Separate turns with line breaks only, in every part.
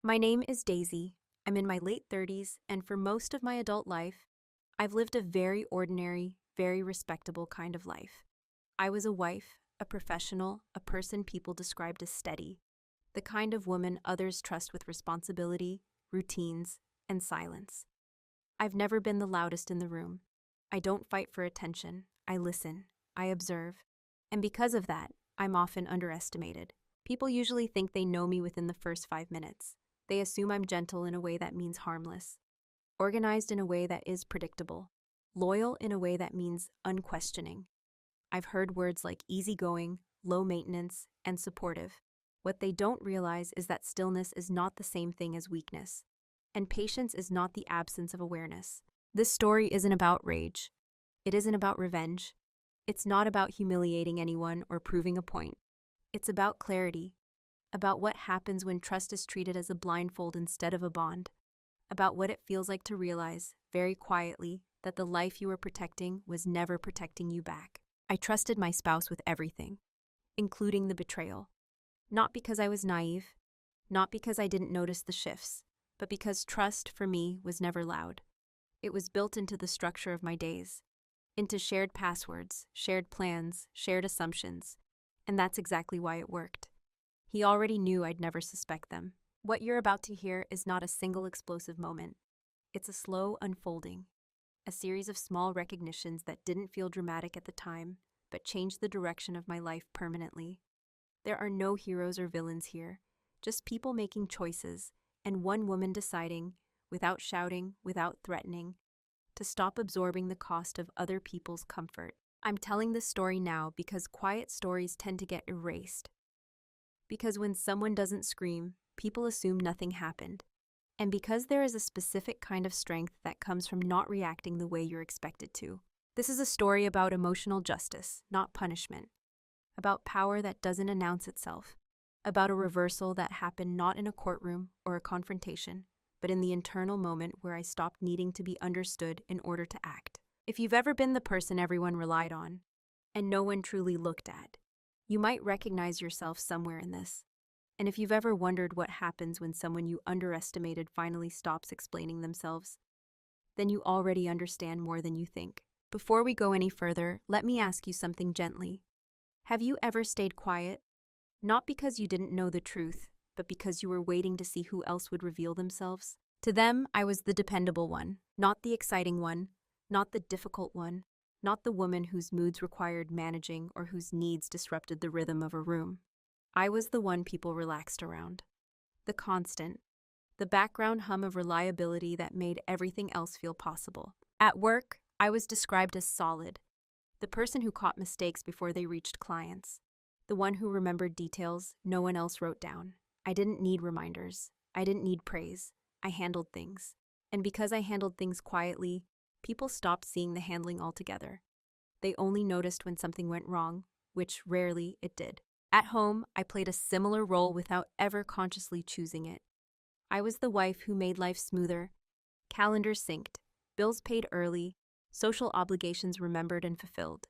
My name is Daisy. I'm in my late 30s, and for most of my adult life, I've lived a very ordinary, very respectable kind of life. I was a wife, a professional, a person people described as steady, the kind of woman others trust with responsibility, routines, and silence. I've never been the loudest in the room. I don't fight for attention. I listen. I observe. And because of that, I'm often underestimated. People usually think they know me within the first 5 minutes. They assume I'm gentle in a way that means harmless, organized in a way that is predictable, loyal in a way that means unquestioning. I've heard words like easygoing, low maintenance, and supportive. What they don't realize is that stillness is not the same thing as weakness, and patience is not the absence of awareness. This story isn't about rage. It isn't about revenge. It's not about humiliating anyone or proving a point. It's about clarity, about what happens when trust is treated as a blindfold instead of a bond, about what it feels like to realize, very quietly, that the life you were protecting was never protecting you back. I trusted my spouse with everything, including the betrayal. Not because I was naive, not because I didn't notice the shifts, but because trust, for me, was never loud. It was built into the structure of my days, into shared passwords, shared plans, shared assumptions, and that's exactly why it worked. He already knew I'd never suspect them. What you're about to hear is not a single explosive moment. It's a slow unfolding, a series of small recognitions that didn't feel dramatic at the time, but changed the direction of my life permanently. There are no heroes or villains here, just people making choices, and one woman deciding, without shouting, without threatening, to stop absorbing the cost of other people's comfort. I'm telling this story now because quiet stories tend to get erased. Because when someone doesn't scream, people assume nothing happened. And because there is a specific kind of strength that comes from not reacting the way you're expected to. This is a story about emotional justice, not punishment. About power that doesn't announce itself. About a reversal that happened not in a courtroom or a confrontation, but in the internal moment where I stopped needing to be understood in order to act. If you've ever been the person everyone relied on, and no one truly looked at, you might recognize yourself somewhere in this. And if you've ever wondered what happens when someone you underestimated finally stops explaining themselves, then you already understand more than you think. Before we go any further, let me ask you something gently. Have you ever stayed quiet? Not because you didn't know the truth, but because you were waiting to see who else would reveal themselves? To them, I was the dependable one, not the exciting one, not the difficult one, not the woman whose moods required managing or whose needs disrupted the rhythm of a room. I was the one people relaxed around. The constant, the background hum of reliability that made everything else feel possible. At work, I was described as solid, the person who caught mistakes before they reached clients, the one who remembered details no one else wrote down. I didn't need reminders. I didn't need praise. I handled things. And because I handled things quietly, people stopped seeing the handling altogether. They only noticed when something went wrong, which rarely it did. At home, I played a similar role without ever consciously choosing it. I was the wife who made life smoother, calendars synced, bills paid early, social obligations remembered and fulfilled.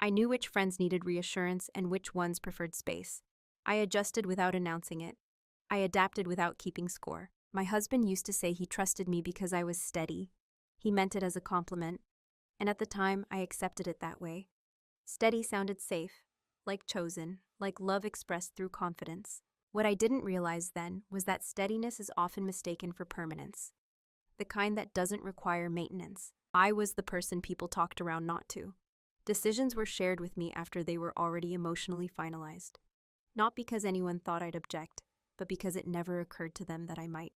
I knew which friends needed reassurance and which ones preferred space. I adjusted without announcing it. I adapted without keeping score. My husband used to say he trusted me because I was steady. He meant it as a compliment, and at the time, I accepted it that way. Steady sounded safe, like chosen, like love expressed through confidence. What I didn't realize then was that steadiness is often mistaken for permanence, the kind that doesn't require maintenance. I was the person people talked around not to. Decisions were shared with me after they were already emotionally finalized. Not because anyone thought I'd object, but because it never occurred to them that I might.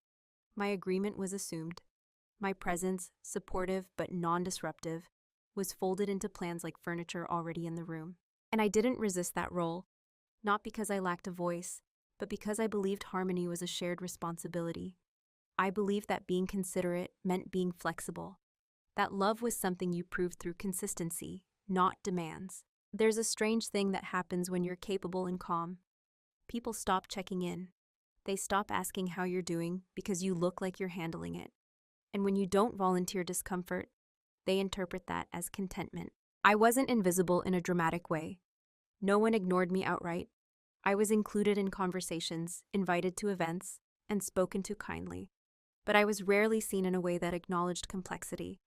My agreement was assumed. My presence, supportive but non-disruptive, was folded into plans like furniture already in the room. And I didn't resist that role, not because I lacked a voice, but because I believed harmony was a shared responsibility. I believed that being considerate meant being flexible, that love was something you proved through consistency, not demands. There's a strange thing that happens when you're capable and calm. People stop checking in. They stop asking how you're doing because you look like you're handling it. And when you don't volunteer discomfort, they interpret that as contentment. I wasn't invisible in a dramatic way. No one ignored me outright. I was included in conversations, invited to events, and spoken to kindly. But I was rarely seen in a way that acknowledged complexity.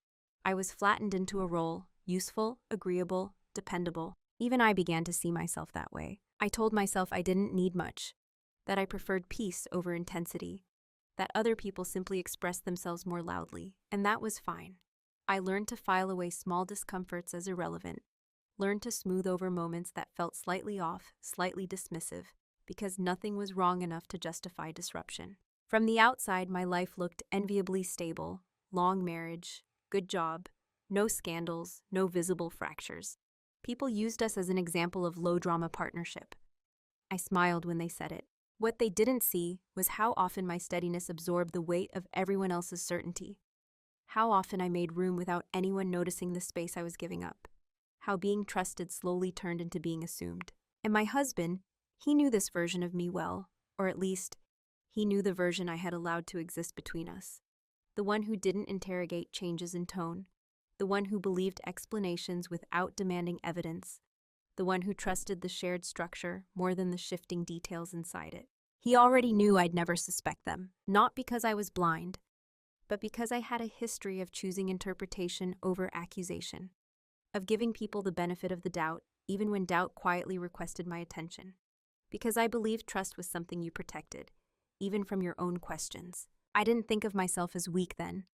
I was flattened into a role, useful, agreeable, dependable. Even I began to see myself that way. I told myself I didn't need much, that I preferred peace over intensity, that other people simply expressed themselves more loudly, and that was fine. I learned to file away small discomforts as irrelevant, learned to smooth over moments that felt slightly off, slightly dismissive, because nothing was wrong enough to justify disruption. From the outside, my life looked enviably stable, long marriage, good job, no scandals, no visible fractures. People used us as an example of low-drama partnership. I smiled when they said it. What they didn't see was how often my steadiness absorbed the weight of everyone else's certainty. How often I made room without anyone noticing the space I was giving up. How being trusted slowly turned into being assumed. And my husband, he knew this version of me well, or at least, he knew the version I had allowed to exist between us. The one who didn't interrogate changes in tone. The one who believed explanations without demanding evidence. The one who trusted the shared structure more than the shifting details inside it. He already knew I'd never suspect them, not because I was blind, but because I had a history of choosing interpretation over accusation, of giving people the benefit of the doubt, even when doubt quietly requested my attention. Because I believed trust was something you protected, even from your own questions. I didn't think of myself as weak then.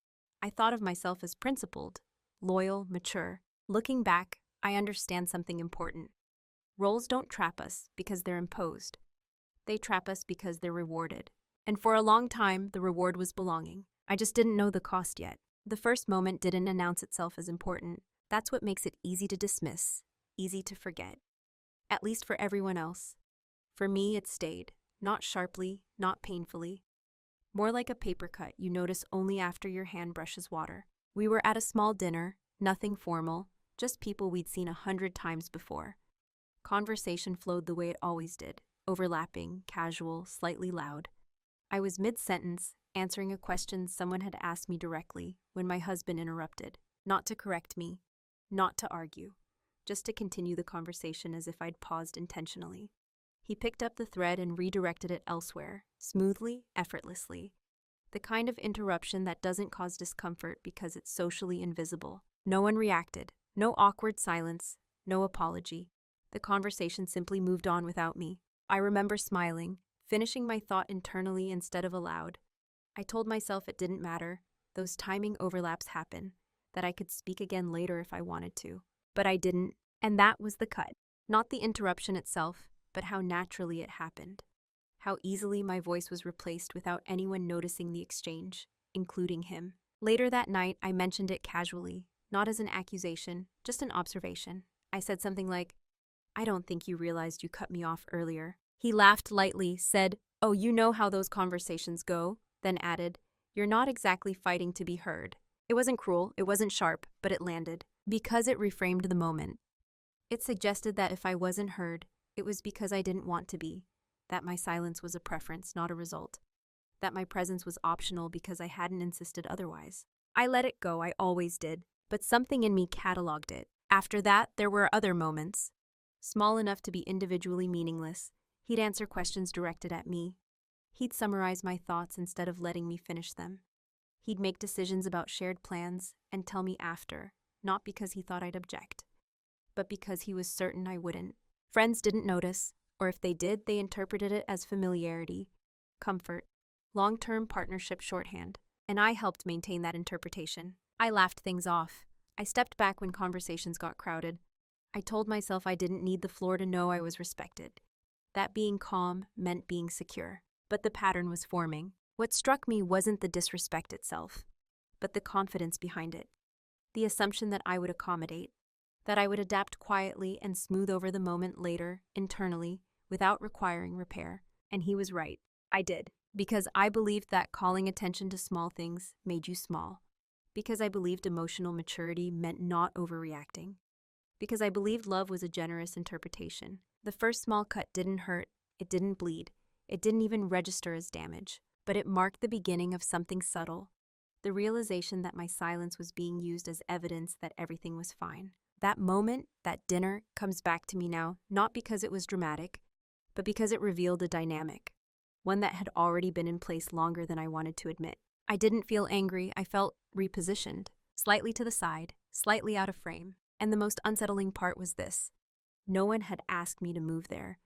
I thought of myself as principled, loyal, mature. Looking back, I understand something important. Roles don't trap us because they're imposed. They trap us because they're rewarded. And for a long time, the reward was belonging. I just didn't know the cost yet. The first moment didn't announce itself as important. That's what makes it easy to dismiss, easy to forget. At least for everyone else. For me, it stayed. Not sharply, not painfully. More like a paper cut you notice only after your hand brushes water. We were at a small dinner, nothing formal, just people we'd seen 100 times before. Conversation flowed the way it always did, overlapping, casual, slightly loud. I was mid-sentence, answering a question someone had asked me directly, when my husband interrupted. Not to correct me, not to argue, just to continue the conversation as if I'd paused intentionally. He picked up the thread and redirected it elsewhere, smoothly, effortlessly. The kind of interruption that doesn't cause discomfort because it's socially invisible. No one reacted, no awkward silence, no apology. The conversation simply moved on without me. I remember smiling, finishing my thought internally instead of aloud. I told myself it didn't matter, those timing overlaps happen, that I could speak again later if I wanted to. But I didn't, and that was the cut. Not the interruption itself, but how naturally it happened. How easily my voice was replaced without anyone noticing the exchange, including him. Later that night, I mentioned it casually, not as an accusation, just an observation. I said something like, "I don't think you realized you cut me off earlier." He laughed lightly, said, "Oh, you know how those conversations go," then added, "You're not exactly fighting to be heard." It wasn't cruel, it wasn't sharp, but it landed. Because it reframed the moment. It suggested that if I wasn't heard, it was because I didn't want to be, that my silence was a preference, not a result, that my presence was optional because I hadn't insisted otherwise. I let it go, I always did, but something in me cataloged it. After that, there were other moments. Small enough to be individually meaningless, he'd answer questions directed at me. He'd summarize my thoughts instead of letting me finish them. He'd make decisions about shared plans and tell me after, not because he thought I'd object, but because he was certain I wouldn't. Friends didn't notice, or if they did, they interpreted it as familiarity, comfort, long-term partnership shorthand, and I helped maintain that interpretation. I laughed things off. I stepped back when conversations got crowded. I told myself I didn't need the floor to know I was respected, that being calm meant being secure. But the pattern was forming. What struck me wasn't the disrespect itself, but the confidence behind it. The assumption that I would accommodate, that I would adapt quietly and smooth over the moment later, internally, without requiring repair. And he was right. I did. Because I believed that calling attention to small things made you small. Because I believed emotional maturity meant not overreacting. Because I believed love was a generous interpretation. The first small cut didn't hurt, it didn't bleed, it didn't even register as damage. But it marked the beginning of something subtle. The realization that my silence was being used as evidence that everything was fine. That moment, that dinner, comes back to me now, not because it was dramatic, but because it revealed a dynamic. one that had already been in place longer than I wanted to admit. I didn't feel angry, I felt repositioned, slightly to the side, slightly out of frame. And the most unsettling part was this: no one had asked me to move there.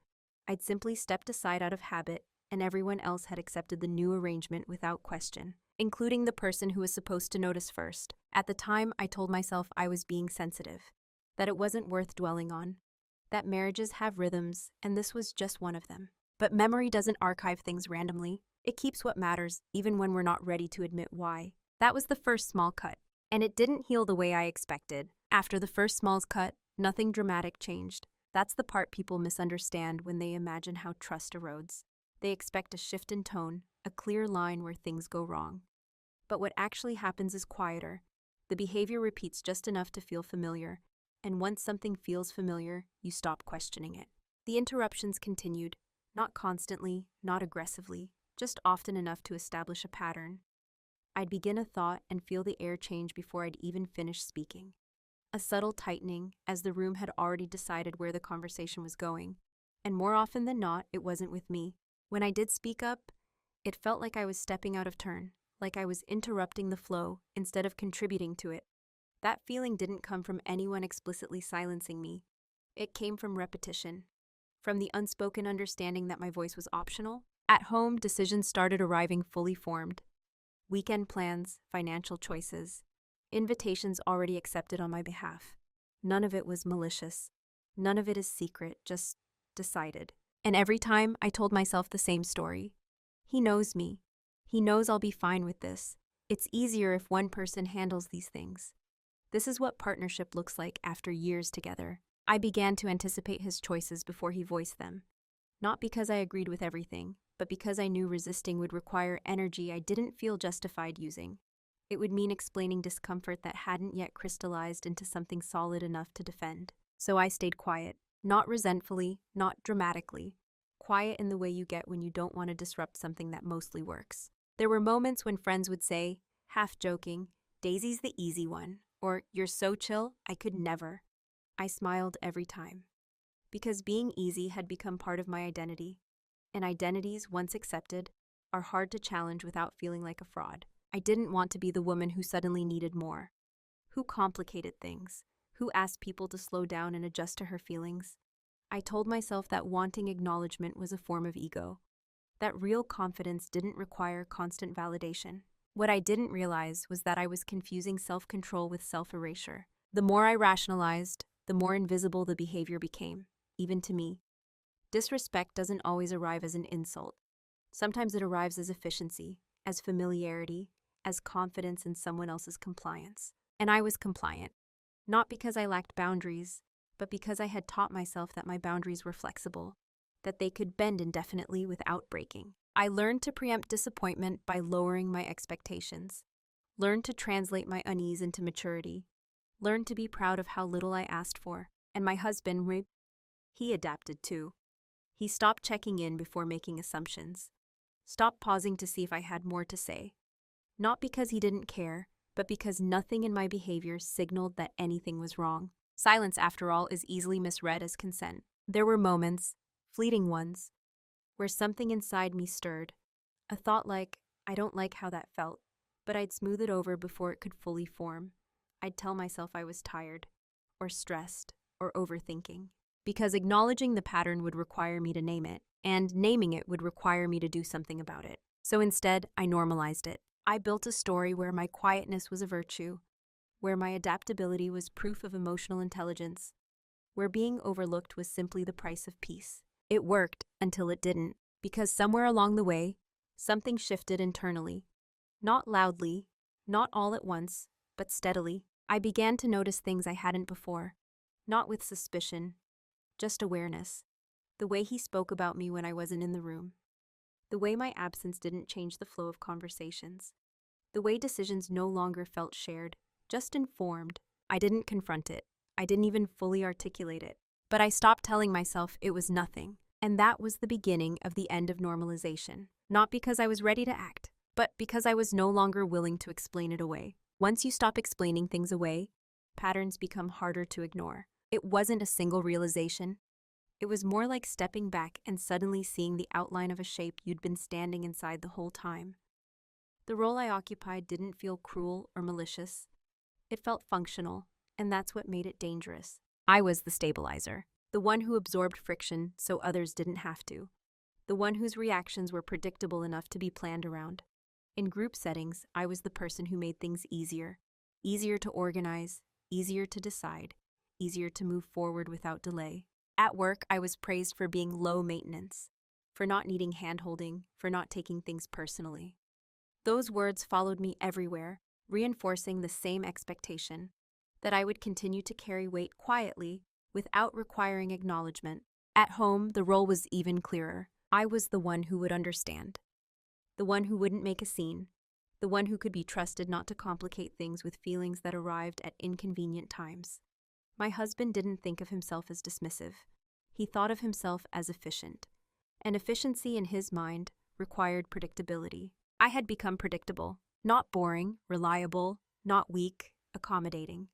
I'd simply stepped aside out of habit, and everyone else had accepted the new arrangement without question, including the person who was supposed to notice first. At the time, I told myself I was being sensitive, that it wasn't worth dwelling on, that marriages have rhythms, and this was just one of them. But memory doesn't archive things randomly. It keeps what matters, even when we're not ready to admit why. That was the first small cut, and it didn't heal the way I expected. After the first small cut, nothing dramatic changed. That's the part people misunderstand when they imagine how trust erodes. They expect a shift in tone, a clear line where things go wrong. But what actually happens is quieter. The behavior repeats just enough to feel familiar, and once something feels familiar, you stop questioning it. The interruptions continued, not constantly, not aggressively, just often enough to establish a pattern. I'd begin a thought and feel the air change before I'd even finish speaking. A subtle tightening, as the room had already decided where the conversation was going. And more often than not, it wasn't with me. When I did speak up, it felt like I was stepping out of turn, like I was interrupting the flow instead of contributing to it. That feeling didn't come from anyone explicitly silencing me. It came from repetition, from the unspoken understanding that my voice was optional. At home, decisions started arriving fully formed. Weekend plans, financial choices, invitations already accepted on my behalf. None of it was malicious. None of it is secret, just decided. And every time I told myself the same story. He knows me. He knows I'll be fine with this. It's easier if one person handles these things. This is what partnership looks like after years together. I began to anticipate his choices before he voiced them. Not because I agreed with everything, but because I knew resisting would require energy I didn't feel justified using. It would mean explaining discomfort that hadn't yet crystallized into something solid enough to defend. So I stayed quiet, not resentfully, not dramatically. Quiet in the way you get when you don't want to disrupt something that mostly works. There were moments when friends would say, half joking, "Daisy's the easy one," or "You're so chill, I could never." I smiled every time. Because being easy had become part of my identity. And identities, once accepted, are hard to challenge without feeling like a fraud. I didn't want to be the woman who suddenly needed more, who complicated things, who asked people to slow down and adjust to her feelings. I told myself that wanting acknowledgement was a form of ego, that real confidence didn't require constant validation. What I didn't realize was that I was confusing self-control with self-erasure. The more I rationalized, the more invisible the behavior became, even to me. Disrespect doesn't always arrive as an insult. Sometimes it arrives as efficiency, as familiarity, as confidence in someone else's compliance. And I was compliant, not because I lacked boundaries, but because I had taught myself that my boundaries were flexible, that they could bend indefinitely without breaking. I learned to preempt disappointment by lowering my expectations, learned to translate my unease into maturity, learned to be proud of how little I asked for. And my husband, he adapted too. He stopped checking in before making assumptions, stopped pausing to see if I had more to say. Not because he didn't care, but because nothing in my behavior signaled that anything was wrong. Silence, after all, is easily misread as consent. There were moments, fleeting ones, where something inside me stirred. A thought like, I don't like how that felt, but I'd smooth it over before it could fully form. I'd tell myself I was tired, or stressed, or overthinking. Because acknowledging the pattern would require me to name it, and naming it would require me to do something about it. So instead, I normalized it. I built a story where my quietness was a virtue, where my adaptability was proof of emotional intelligence, where being overlooked was simply the price of peace. It worked until it didn't, because somewhere along the way, something shifted internally. Not loudly, not all at once, but steadily. I began to notice things I hadn't before, not with suspicion, just awareness. The way he spoke about me when I wasn't in the room. The way my absence didn't change the flow of conversations. The way decisions no longer felt shared, just informed. I didn't confront it. I didn't even fully articulate it. But I stopped telling myself it was nothing. And that was the beginning of the end of normalization. Not because I was ready to act, but because I was no longer willing to explain it away. Once you stop explaining things away, patterns become harder to ignore. It wasn't a single realization. It was more like stepping back and suddenly seeing the outline of a shape you'd been standing inside the whole time. The role I occupied didn't feel cruel or malicious. It felt functional, and that's what made it dangerous. I was the stabilizer, the one who absorbed friction so others didn't have to, the one whose reactions were predictable enough to be planned around. In group settings, I was the person who made things easier to organize, easier to decide, easier to move forward without delay. At work, I was praised for being low maintenance, for not needing hand-holding, for not taking things personally. Those words followed me everywhere, reinforcing the same expectation that I would continue to carry weight quietly without requiring acknowledgement. At home, the role was even clearer. I was the one who would understand, the one who wouldn't make a scene, the one who could be trusted not to complicate things with feelings that arrived at inconvenient times. My husband didn't think of himself as dismissive. He thought of himself as efficient, and efficiency in his mind required predictability. I had become predictable, not boring, reliable, not weak, accommodating.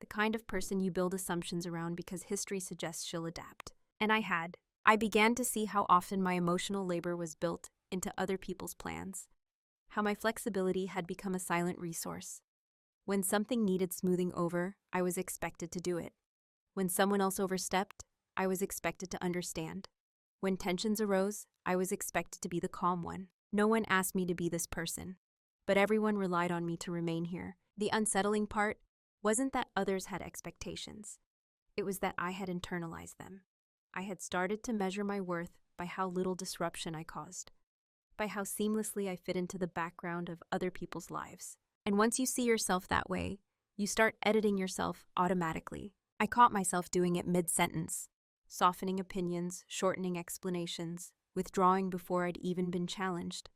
The kind of person you build assumptions around because history suggests she'll adapt. And I had. I began to see how often my emotional labor was built into other people's plans, how my flexibility had become a silent resource. When something needed smoothing over, I was expected to do it. When someone else overstepped, I was expected to understand. When tensions arose, I was expected to be the calm one. No one asked me to be this person, but everyone relied on me to remain here. The unsettling part wasn't that others had expectations. It was that I had internalized them. I had started to measure my worth by how little disruption I caused, by how seamlessly I fit into the background of other people's lives. And once you see yourself that way, you start editing yourself automatically. I caught myself doing it mid-sentence, softening opinions, shortening explanations, withdrawing before I'd even been challenged.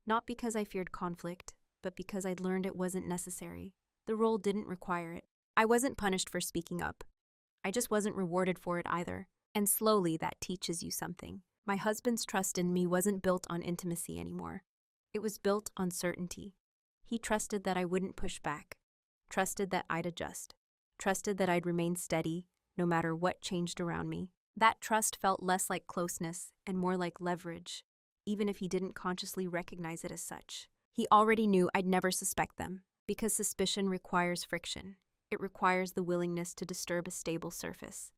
Not because I feared conflict, but because I'd learned it wasn't necessary. The role didn't require it. I wasn't punished for speaking up. I just wasn't rewarded for it either. And slowly that teaches you something. My husband's trust in me wasn't built on intimacy anymore. It was built on certainty. He trusted that I wouldn't push back, trusted that I'd adjust, trusted that I'd remain steady no matter what changed around me. That trust felt less like closeness and more like leverage, even if he didn't consciously recognize it as such. He already knew I'd never suspect them, because suspicion requires friction. It requires the willingness to disturb a stable surface.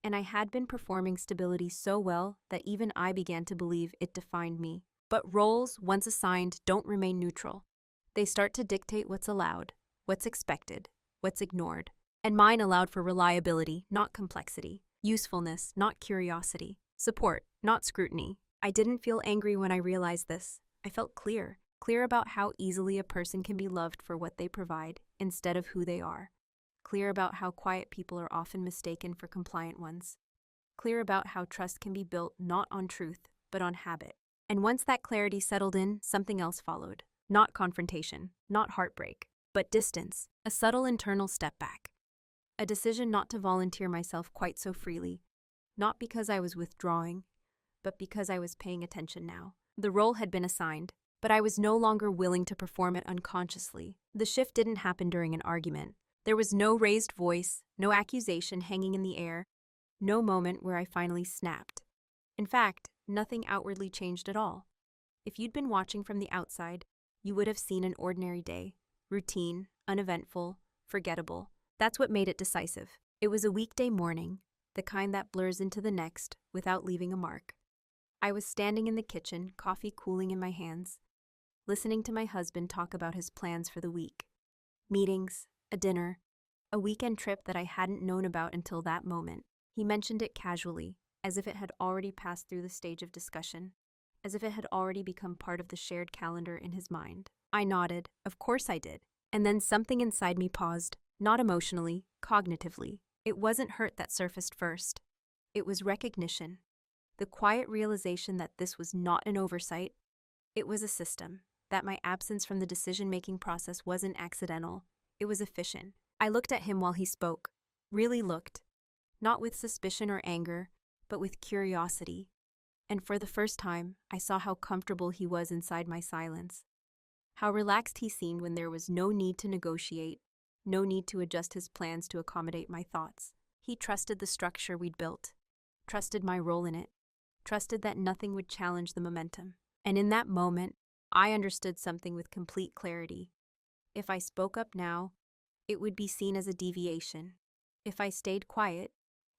And I had been performing stability so well that even I began to believe it defined me. But roles, once assigned, don't remain neutral. They start to dictate what's allowed, what's expected, what's ignored. And mine allowed for reliability, not complexity, usefulness, not curiosity, support, not scrutiny. I didn't feel angry when I realized this. I felt clear about how easily a person can be loved for what they provide instead of who they are. Clear about how quiet people are often mistaken for compliant ones. Clear about how trust can be built not on truth, but on habit. And once that clarity settled in, something else followed. Not confrontation, not heartbreak, but distance, a subtle internal step back. A decision not to volunteer myself quite so freely, not because I was withdrawing, but because I was paying attention now. The role had been assigned, but I was no longer willing to perform it unconsciously. The shift didn't happen during an argument. There was no raised voice, no accusation hanging in the air, no moment where I finally snapped. In fact, nothing outwardly changed at all. If you'd been watching from the outside, you would have seen an ordinary day, routine, uneventful, forgettable. That's what made it decisive. It was a weekday morning, the kind that blurs into the next without leaving a mark. I was standing in the kitchen, coffee cooling in my hands, listening to my husband talk about his plans for the week. Meetings, a dinner, a weekend trip that I hadn't known about until that moment. He mentioned it casually, as if it had already passed through the stage of discussion, as if it had already become part of the shared calendar in his mind. I nodded. Of course I did. And then something inside me paused, not emotionally, cognitively. It wasn't hurt that surfaced first. It was recognition. The quiet realization that this was not an oversight. It was a system, that my absence from the decision-making process wasn't accidental. It was efficient. I looked at him while he spoke. Really looked. Not with suspicion or anger, but with curiosity. And for the first time, I saw how comfortable he was inside my silence. How relaxed he seemed when there was no need to negotiate, no need to adjust his plans to accommodate my thoughts. He trusted the structure we'd built. trusted my role in it, trusted that nothing would challenge the momentum. And in that moment, I understood something with complete clarity. If I spoke up now, it would be seen as a deviation. If I stayed quiet,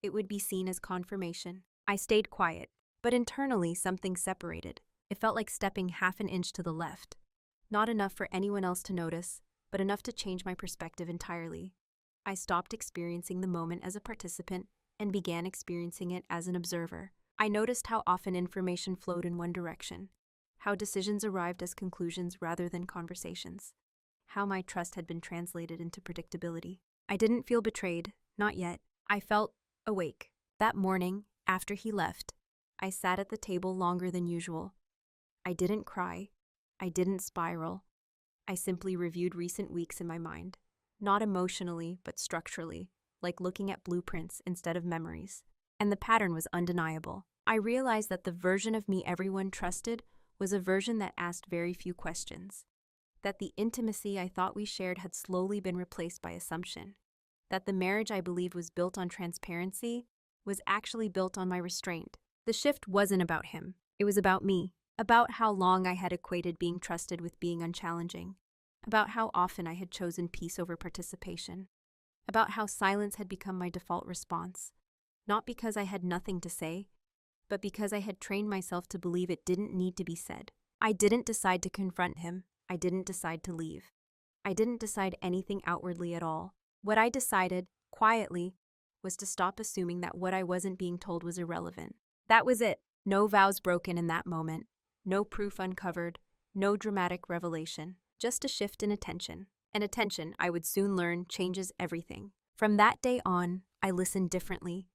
it would be seen as confirmation. I stayed quiet, but internally something separated. It felt like stepping half an inch to the left. Not enough for anyone else to notice, but enough to change my perspective entirely. I stopped experiencing the moment as a participant and began experiencing it as an observer. I noticed how often information flowed in one direction, how decisions arrived as conclusions rather than conversations, how my trust had been translated into predictability. I didn't feel betrayed, not yet. I felt awake. That morning, after he left, I sat at the table longer than usual. I didn't cry. I didn't spiral. I simply reviewed recent weeks in my mind, not emotionally, but structurally, like looking at blueprints instead of memories. And the pattern was undeniable. I realized that the version of me everyone trusted was a version that asked very few questions, that the intimacy I thought we shared had slowly been replaced by assumption, that the marriage I believed was built on transparency was actually built on my restraint. The shift wasn't about him. It was about me, about how long I had equated being trusted with being unchallenging, about how often I had chosen peace over participation, about how silence had become my default response, not because I had nothing to say, but because I had trained myself to believe it didn't need to be said. I didn't decide to confront him. I didn't decide to leave. I didn't decide anything outwardly at all. What I decided, quietly, was to stop assuming that what I wasn't being told was irrelevant. That was it. No vows broken in that moment. No proof uncovered. No dramatic revelation. Just a shift in attention. And attention, I would soon learn, changes everything. From that day on, I listened differently.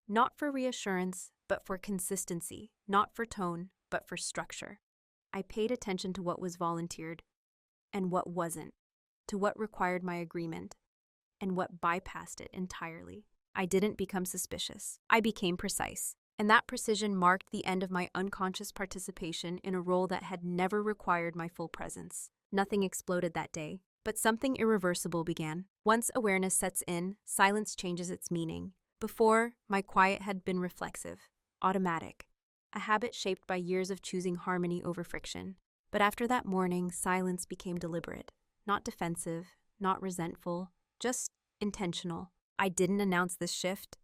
Not for reassurance, but for consistency. Not for tone, but for structure. I paid attention to what was volunteered and what wasn't, to what required my agreement and what bypassed it entirely. I didn't become suspicious. I became precise. And that precision marked the end of my unconscious participation in a role that had never required my full presence. Nothing exploded that day, but something irreversible began. Once awareness sets in, silence changes its meaning. Before, my quiet had been reflexive, automatic, a habit shaped by years of choosing harmony over friction. But after that morning, silence became deliberate, not defensive, not resentful, just intentional. I didn't announce this shift.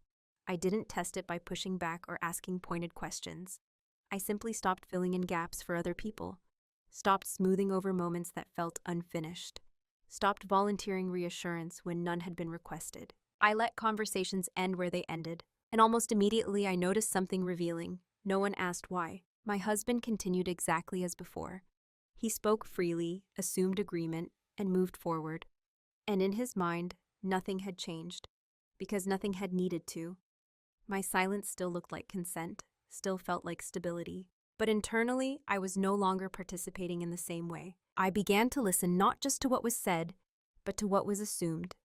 I didn't test it by pushing back or asking pointed questions. I simply stopped filling in gaps for other people, stopped smoothing over moments that felt unfinished, stopped volunteering reassurance when none had been requested. I let conversations end where they ended, and almost immediately I noticed something revealing. No one asked why. My husband continued exactly as before. He spoke freely, assumed agreement, and moved forward. And in his mind, nothing had changed, because nothing had needed to. My silence still looked like consent, still felt like stability. But internally, I was no longer participating in the same way. I began to listen not just to what was said, but to what was assumed,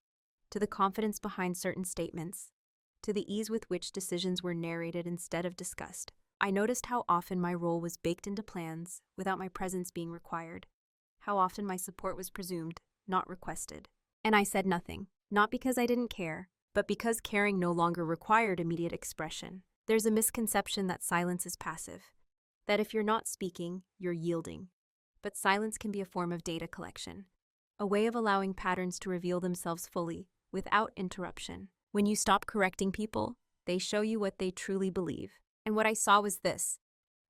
to the confidence behind certain statements, to the ease with which decisions were narrated instead of discussed. I noticed how often my role was baked into plans without my presence being required, how often my support was presumed, not requested. And I said nothing, not because I didn't care, but because caring no longer required immediate expression. There's a misconception that silence is passive, that if you're not speaking, you're yielding. But silence can be a form of data collection, a way of allowing patterns to reveal themselves fully, without interruption. When you stop correcting people, they show you what they truly believe. And what I saw was this.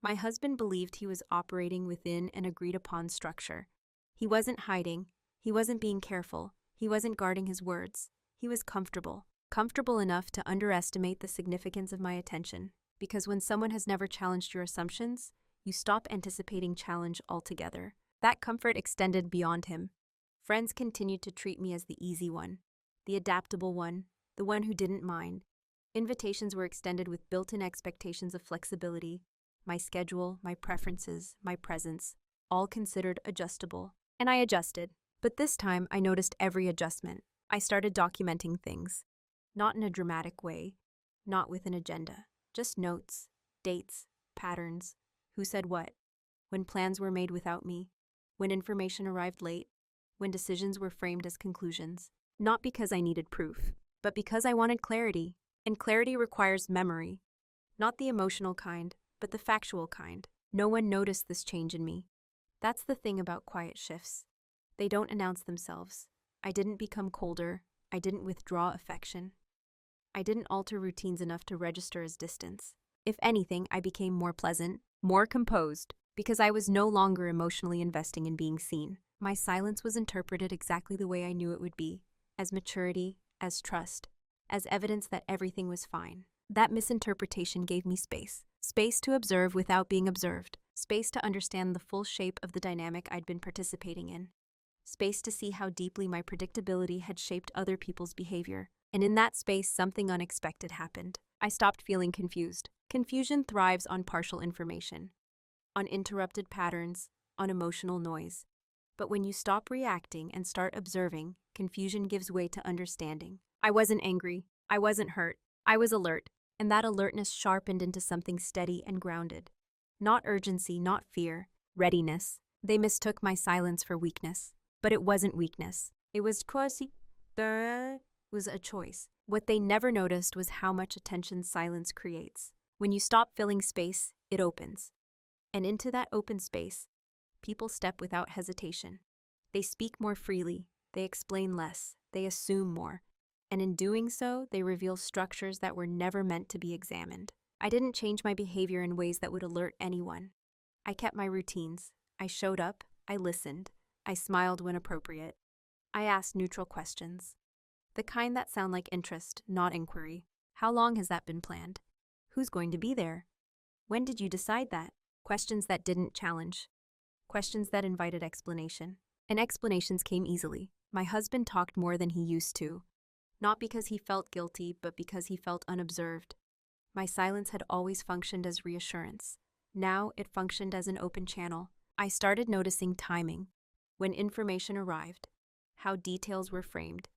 My husband believed he was operating within an agreed-upon structure. He wasn't hiding. He wasn't being careful. He wasn't guarding his words. He was comfortable enough to underestimate the significance of my attention. Because when someone has never challenged your assumptions, you stop anticipating challenge altogether. That comfort extended beyond him. Friends continued to treat me as the easy one, the adaptable one, the one who didn't mind. Invitations were extended with built-in expectations of flexibility, my schedule, my preferences, my presence, all considered adjustable. And I adjusted. But this time, I noticed every adjustment. I started documenting things. Not in a dramatic way, not with an agenda. Just notes, dates, patterns, who said what, when plans were made without me, when information arrived late, when decisions were framed as conclusions. Not because I needed proof, but because I wanted clarity. And clarity requires memory. Not the emotional kind, but the factual kind. No one noticed this change in me. That's the thing about quiet shifts. They don't announce themselves. I didn't become colder. I didn't withdraw affection. I didn't alter routines enough to register as distance. If anything, I became more pleasant, more composed, because I was no longer emotionally investing in being seen. My silence was interpreted exactly the way I knew it would be, as maturity, as trust, as evidence that everything was fine. That misinterpretation gave me space. Space to observe without being observed. Space to understand the full shape of the dynamic I'd been participating in. Space to see how deeply my predictability had shaped other people's behavior. And in that space, something unexpected happened. I stopped feeling confused. Confusion thrives on partial information, on interrupted patterns, on emotional noise. But when you stop reacting and start observing, confusion gives way to understanding. I wasn't angry. I wasn't hurt. I was alert, and that alertness sharpened into something steady and grounded. Not urgency, not fear, readiness. They mistook my silence for weakness. But it wasn't weakness. It was a choice. What they never noticed was how much attention silence creates. When you stop filling space, it opens. And into that open space, people step without hesitation. They speak more freely, they explain less, they assume more. And in doing so, they reveal structures that were never meant to be examined. I didn't change my behavior in ways that would alert anyone. I kept my routines. I showed up. I listened. I smiled when appropriate. I asked neutral questions. The kind that sound like interest, not inquiry. How long has that been planned? Who's going to be there? When did you decide that? Questions that didn't challenge. Questions that invited explanation. And explanations came easily. My husband talked more than he used to. Not because he felt guilty, but because he felt unobserved. My silence had always functioned as reassurance. Now it functioned as an open channel. I started noticing timing. When information arrived, how details were framed,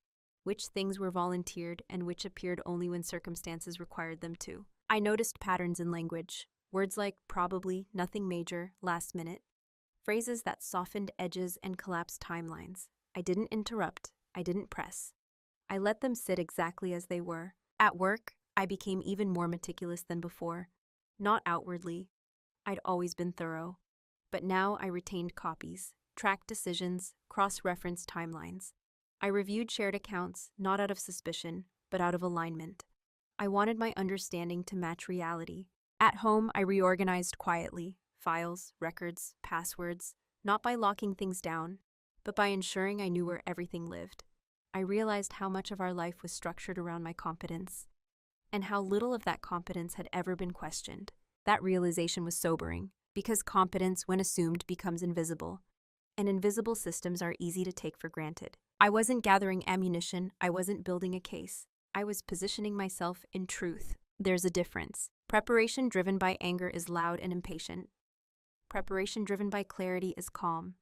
which things were volunteered and which appeared only when circumstances required them to. I noticed patterns in language, words like probably, nothing major, last minute, phrases that softened edges and collapsed timelines. I didn't interrupt, I didn't press. I let them sit exactly as they were. At work, I became even more meticulous than before. Not outwardly. I'd always been thorough. But now I retained copies, tracked decisions, cross-referenced timelines. I reviewed shared accounts, not out of suspicion, but out of alignment. I wanted my understanding to match reality. At home, I reorganized quietly, files, records, passwords, not by locking things down, but by ensuring I knew where everything lived. I realized how much of our life was structured around my competence, and how little of that competence had ever been questioned. That realization was sobering, because competence, when assumed, becomes invisible, and invisible systems are easy to take for granted. I wasn't gathering ammunition, I wasn't building a case. I was positioning myself in truth. There's a difference. Preparation driven by anger is loud and impatient. Preparation driven by clarity is calm,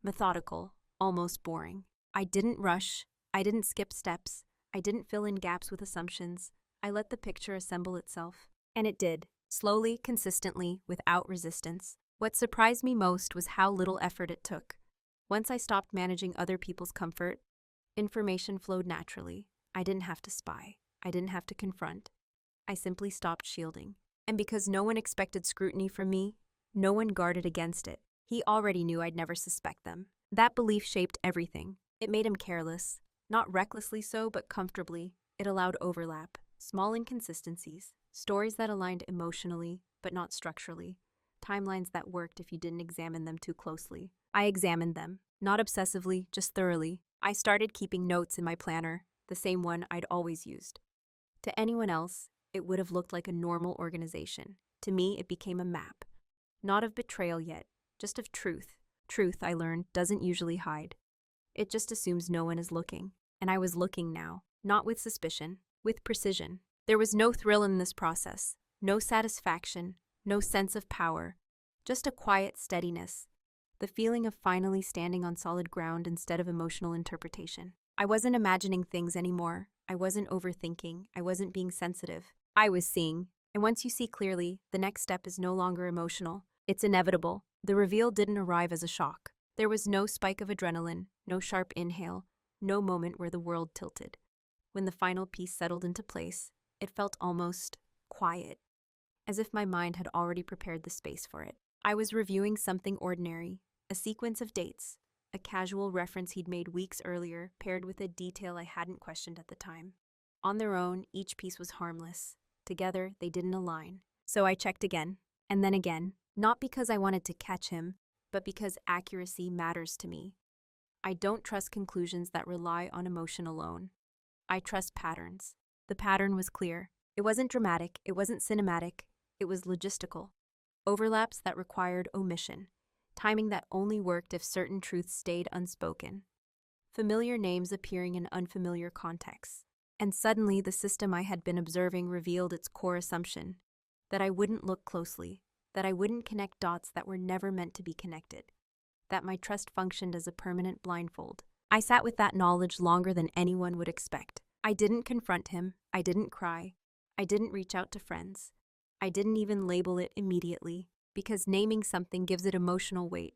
methodical, almost boring. I didn't rush. I didn't skip steps. I didn't fill in gaps with assumptions. I let the picture assemble itself. And it did, slowly, consistently, without resistance. What surprised me most was how little effort it took. Once I stopped managing other people's comfort, information flowed naturally. I didn't have to spy. I didn't have to confront. I simply stopped shielding. And because no one expected scrutiny from me, no one guarded against it. He already knew I'd never suspect them. That belief shaped everything. It made him careless. Not recklessly so, but comfortably. It allowed overlap, small inconsistencies, stories that aligned emotionally, but not structurally, timelines that worked if you didn't examine them too closely. I examined them, not obsessively, just thoroughly. I started keeping notes in my planner, the same one I'd always used. To anyone else, it would have looked like a normal organization. To me, it became a map. Not of betrayal yet, just of truth. Truth, I learned, doesn't usually hide. It just assumes no one is looking. And I was looking now, not with suspicion, with precision. There was no thrill in this process, no satisfaction, no sense of power, just a quiet steadiness, the feeling of finally standing on solid ground instead of emotional interpretation. I wasn't imagining things anymore. I wasn't overthinking. I wasn't being sensitive. I was seeing. And once you see clearly, the next step is no longer emotional. It's inevitable. The reveal didn't arrive as a shock. There was no spike of adrenaline, no sharp inhale, no moment where the world tilted. When the final piece settled into place, it felt almost quiet. as if my mind had already prepared the space for it. I was reviewing something ordinary, a sequence of dates, a casual reference he'd made weeks earlier paired with a detail I hadn't questioned at the time. On their own, each piece was harmless. Together, they didn't align. So I checked again, and then again, not because I wanted to catch him, but because accuracy matters to me. I don't trust conclusions that rely on emotion alone. I trust patterns. The pattern was clear. It wasn't dramatic, it wasn't cinematic, it was logistical. Overlaps that required omission. Timing that only worked if certain truths stayed unspoken. Familiar names appearing in unfamiliar contexts. And suddenly the system I had been observing revealed its core assumption, that I wouldn't look closely, that I wouldn't connect dots that were never meant to be connected, that my trust functioned as a permanent blindfold. I sat with that knowledge longer than anyone would expect. I didn't confront him, I didn't cry, I didn't reach out to friends. I didn't even label it immediately, because naming something gives it emotional weight,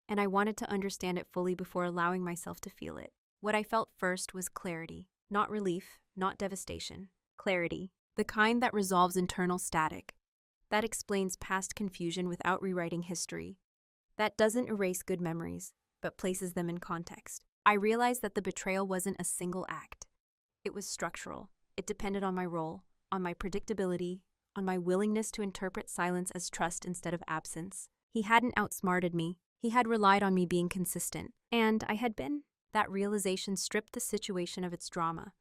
and I wanted to understand it fully before allowing myself to feel it. What I felt first was clarity, not relief, not devastation. Clarity, the kind that resolves internal static, that explains past confusion without rewriting history, that doesn't erase good memories, but places them in context. I realized that the betrayal wasn't a single act. It was structural. It depended on my role, on my predictability, on my willingness to interpret silence as trust instead of absence. He hadn't outsmarted me. He had relied on me being consistent. And I had been. That realization stripped the situation of its drama.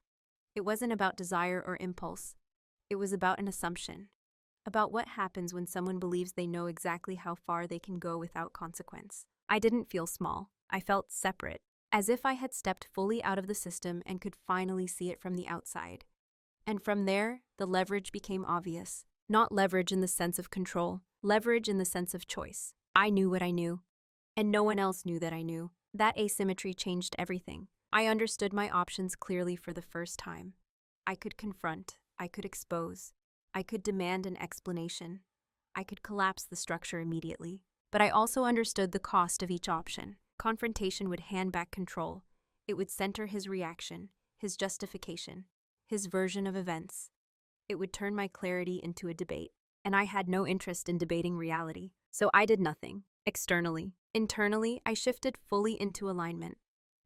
It wasn't about desire or impulse. It was about an assumption. About what happens when someone believes they know exactly how far they can go without consequence. I didn't feel small. I felt separate, as if I had stepped fully out of the system and could finally see it from the outside. And from there, the leverage became obvious. Not leverage in the sense of control, leverage in the sense of choice. I knew what I knew, and no one else knew that I knew. That asymmetry changed everything. I understood my options clearly for the first time. I could confront, I could expose, I could demand an explanation. I could collapse the structure immediately. But I also understood the cost of each option. Confrontation would hand back control. It would center his reaction, his justification, his version of events. It would turn my clarity into a debate, and I had no interest in debating reality. So I did nothing. Externally. Internally, I shifted fully into alignment.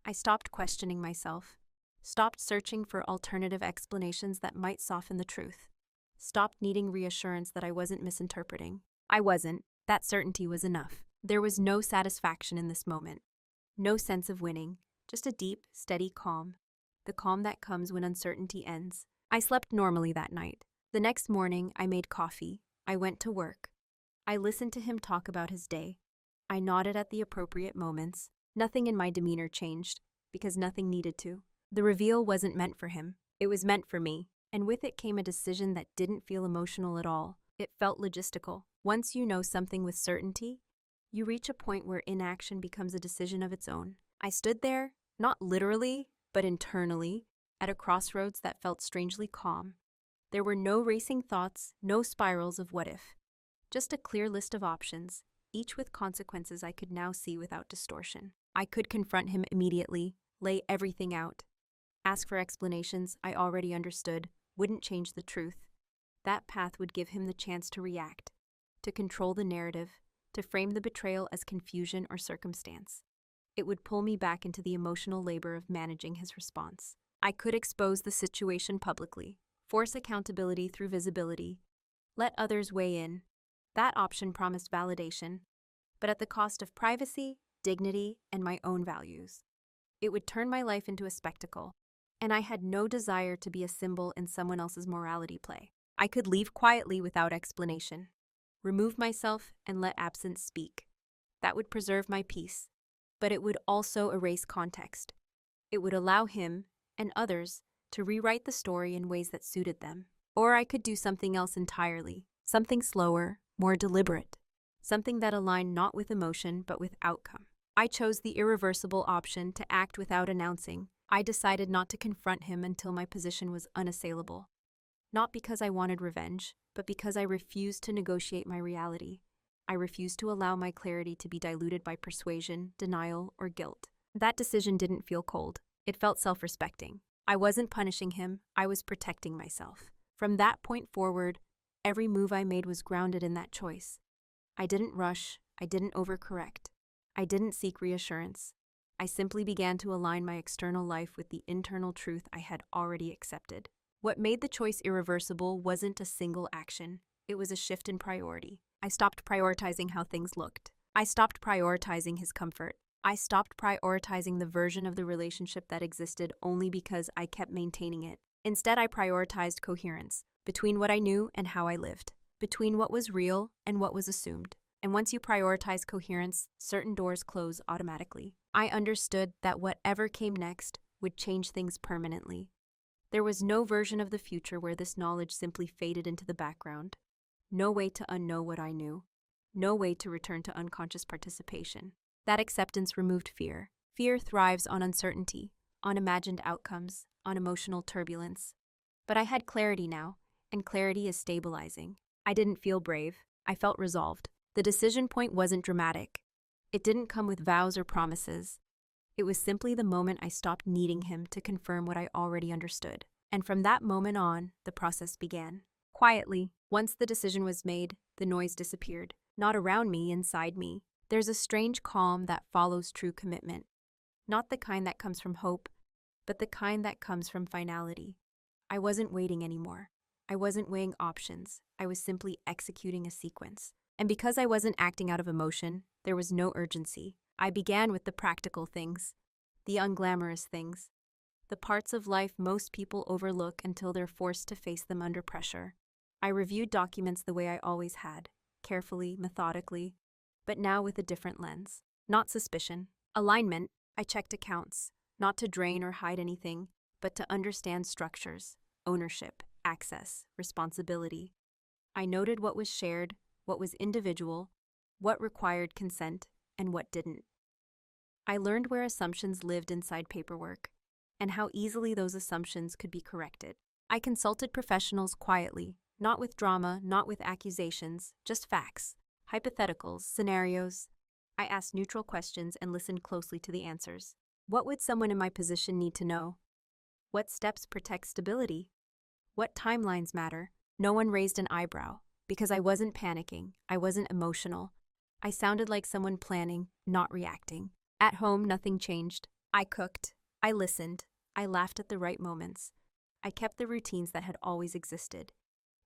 I stopped questioning myself, stopped searching for alternative explanations that might soften the truth, stopped needing reassurance that I wasn't misinterpreting. I wasn't. That certainty was enough. There was no satisfaction in this moment, no sense of winning, just a deep, steady calm, the calm that comes when uncertainty ends. I slept normally that night. The next morning, I made coffee. I went to work. I listened to him talk about his day. I nodded at the appropriate moments. Nothing in my demeanor changed, because nothing needed to. The reveal wasn't meant for him. It was meant for me, and with it came a decision that didn't feel emotional at all. It felt logistical. Once you know something with certainty, you reach a point where inaction becomes a decision of its own. I stood there, not literally, but internally, at a crossroads that felt strangely calm. There were no racing thoughts, no spirals of what if. Just a clear list of options, each with consequences I could now see without distortion. I could confront him immediately, lay everything out. Ask for explanations I already understood, wouldn't change the truth. That path would give him the chance to react, to control the narrative, to frame the betrayal as confusion or circumstance. It would pull me back into the emotional labor of managing his response. I could expose the situation publicly, force accountability through visibility, let others weigh in. That option promised validation, but at the cost of privacy, dignity, and my own values. It would turn my life into a spectacle, and I had no desire to be a symbol in someone else's morality play. I could leave quietly without explanation, remove myself and let absence speak. That would preserve my peace, but it would also erase context. It would allow him and others to rewrite the story in ways that suited them. Or I could do something else entirely, something slower, more deliberate, something that aligned not with emotion but with outcome. I chose the irreversible option to act without announcing. I decided not to confront him until my position was unassailable. Not because I wanted revenge, but because I refused to negotiate my reality. I refused to allow my clarity to be diluted by persuasion, denial, or guilt. That decision didn't feel cold. It felt self-respecting. I wasn't punishing him, I was protecting myself. From that point forward, Every move I made was grounded in that choice. I didn't rush, I didn't overcorrect, I didn't seek reassurance. I simply began to align my external life with the internal truth I had already accepted. What made the choice irreversible wasn't a single action, it was a shift in priority. I stopped prioritizing how things looked. I stopped prioritizing his comfort. I stopped prioritizing the version of the relationship that existed only because I kept maintaining it. Instead, I prioritized coherence between what I knew and how I lived, between what was real and what was assumed. And once you prioritize coherence, certain doors close automatically. I understood that whatever came next would change things permanently. There was no version of the future where this knowledge simply faded into the background. No way to unknow what I knew. No way to return to unconscious participation. That acceptance removed fear. Fear thrives on uncertainty, on imagined outcomes, on emotional turbulence. But I had clarity now, and clarity is stabilizing. I didn't feel brave. I felt resolved. The decision point wasn't dramatic. It didn't come with vows or promises. It was simply the moment I stopped needing him to confirm what I already understood. And from that moment on, the process began. Quietly, once the decision was made, the noise disappeared. Not around me, inside me. There's a strange calm that follows true commitment. Not the kind that comes from hope, but the kind that comes from finality. I wasn't waiting anymore. I wasn't weighing options. I was simply executing a sequence. And because I wasn't acting out of emotion, there was no urgency. I began with the practical things, the unglamorous things, the parts of life most people overlook until they're forced to face them under pressure. I reviewed documents the way I always had, carefully, methodically, but now with a different lens. Not suspicion. Alignment. I checked accounts, not to drain or hide anything, but to understand structures, ownership, access, responsibility. I noted what was shared, what was individual, what required consent, and what didn't. I learned where assumptions lived inside paperwork, and how easily those assumptions could be corrected. I consulted professionals quietly, not with drama, not with accusations, just facts, hypotheticals, scenarios. I asked neutral questions and listened closely to the answers. What would someone in my position need to know? What steps protect stability? What timelines matter? No one raised an eyebrow, because I wasn't panicking, I wasn't emotional. I sounded like someone planning, not reacting. At home, nothing changed. I cooked, I listened, I laughed at the right moments. I kept the routines that had always existed.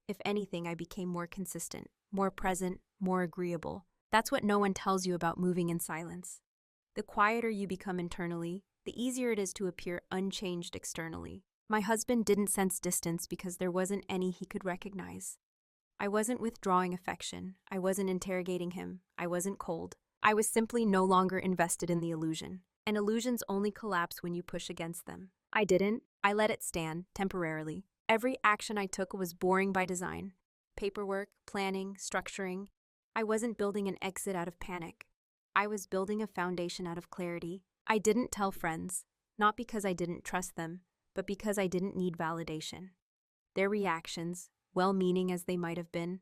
If anything, I became more consistent, more present, more agreeable. That's what no one tells you about moving in silence. The quieter you become internally, the easier it is to appear unchanged externally. My husband didn't sense distance because there wasn't any he could recognize. I wasn't withdrawing affection. I wasn't interrogating him. I wasn't cold. I was simply no longer invested in the illusion. And illusions only collapse when you push against them. I didn't. I let it stand, temporarily. Every action I took was boring by design. Paperwork, planning, structuring. I wasn't building an exit out of panic. I was building a foundation out of clarity. I didn't tell friends, not because I didn't trust them, but because I didn't need validation. Their reactions, well-meaning as they might have been,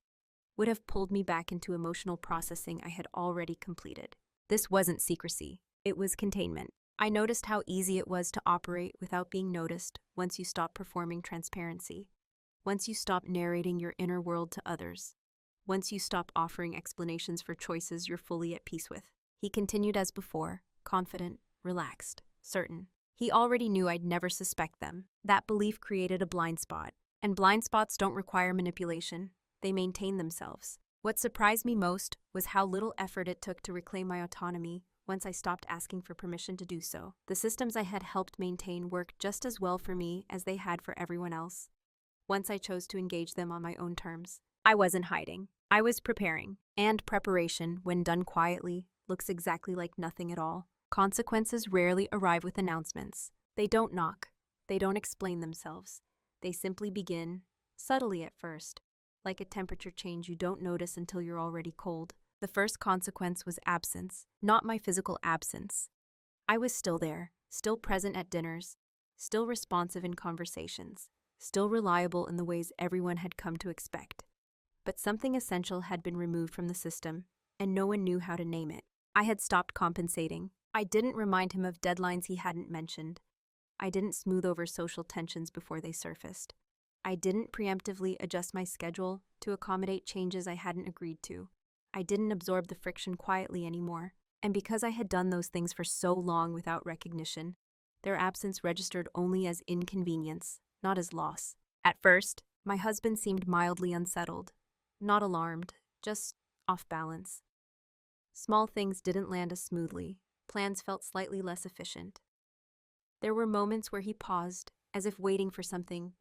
would have pulled me back into emotional processing I had already completed. This wasn't secrecy. It was containment. I noticed how easy it was to operate without being noticed once you stop performing transparency, once you stop narrating your inner world to others, once you stop offering explanations for choices you're fully at peace with. He continued as before, confident, relaxed, certain. He already knew I'd never suspect them. That belief created a blind spot. And blind spots don't require manipulation. They maintain themselves. What surprised me most was how little effort it took to reclaim my autonomy once I stopped asking for permission to do so. The systems I had helped maintain worked just as well for me as they had for everyone else. Once I chose to engage them on my own terms. I wasn't hiding. I was preparing. And preparation, when done quietly, looks exactly like nothing at all. Consequences rarely arrive with announcements. They don't knock. They don't explain themselves. They simply begin, subtly at first, like a temperature change you don't notice until you're already cold. The first consequence was absence, not my physical absence. I was still there, still present at dinners, still responsive in conversations, still reliable in the ways everyone had come to expect. But something essential had been removed from the system, and no one knew how to name it. I had stopped compensating. I didn't remind him of deadlines he hadn't mentioned. I didn't smooth over social tensions before they surfaced. I didn't preemptively adjust my schedule to accommodate changes I hadn't agreed to. I didn't absorb the friction quietly anymore. And because I had done those things for so long without recognition, their absence registered only as inconvenience, not as loss. At first, my husband seemed mildly unsettled, not alarmed, just off balance. Small things didn't land as smoothly. Plans felt slightly less efficient. There were moments where he paused, as if waiting for something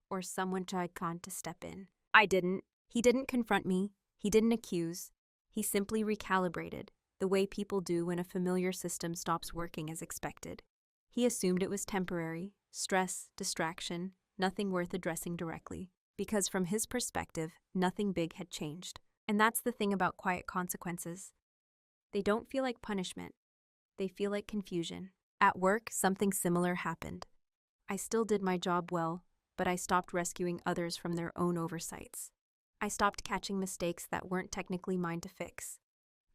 or someone to step in. I didn't. He didn't confront me. He didn't accuse. He simply recalibrated, the way people do when a familiar system stops working as expected. He assumed it was temporary, stress, distraction, nothing worth addressing directly, because from his perspective, nothing big had changed. And that's the thing about quiet consequences. They don't feel like punishment. They feel like confusion. At work, something similar happened. I still did my job well, but I stopped rescuing others from their own oversights. I stopped catching mistakes that weren't technically mine to fix.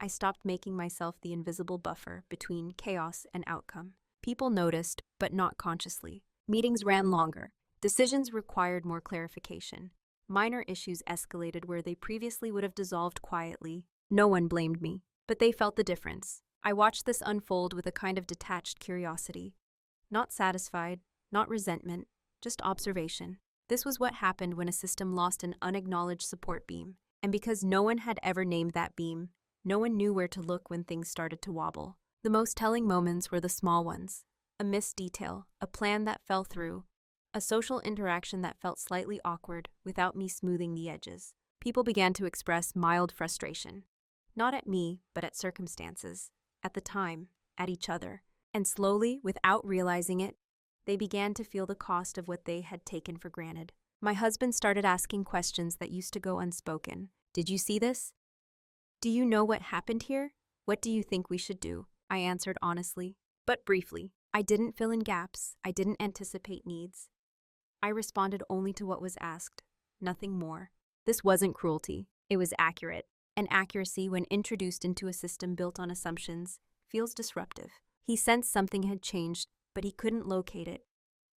I stopped making myself the invisible buffer between chaos and outcome. People noticed, but not consciously. Meetings ran longer. Decisions required more clarification. Minor issues escalated where they previously would have dissolved quietly. No one blamed me, but they felt the difference. I watched this unfold with a kind of detached curiosity. Not satisfied, not resentment, just observation. This was what happened when a system lost an unacknowledged support beam. And because no one had ever named that beam, no one knew where to look when things started to wobble. The most telling moments were the small ones. A missed detail, a plan that fell through, a social interaction that felt slightly awkward without me smoothing the edges. People began to express mild frustration. Not at me, but at circumstances. At the time, at each other. And slowly, without realizing it, they began to feel the cost of what they had taken for granted. My husband started asking questions that used to go unspoken. Did you see this? Do you know what happened here? What do you think we should do? I answered honestly, but briefly. I didn't fill in gaps. I didn't anticipate needs. I responded only to what was asked, nothing more. This wasn't cruelty. It was accurate. And accuracy, when introduced into a system built on assumptions, feels disruptive. He sensed something had changed, but he couldn't locate it.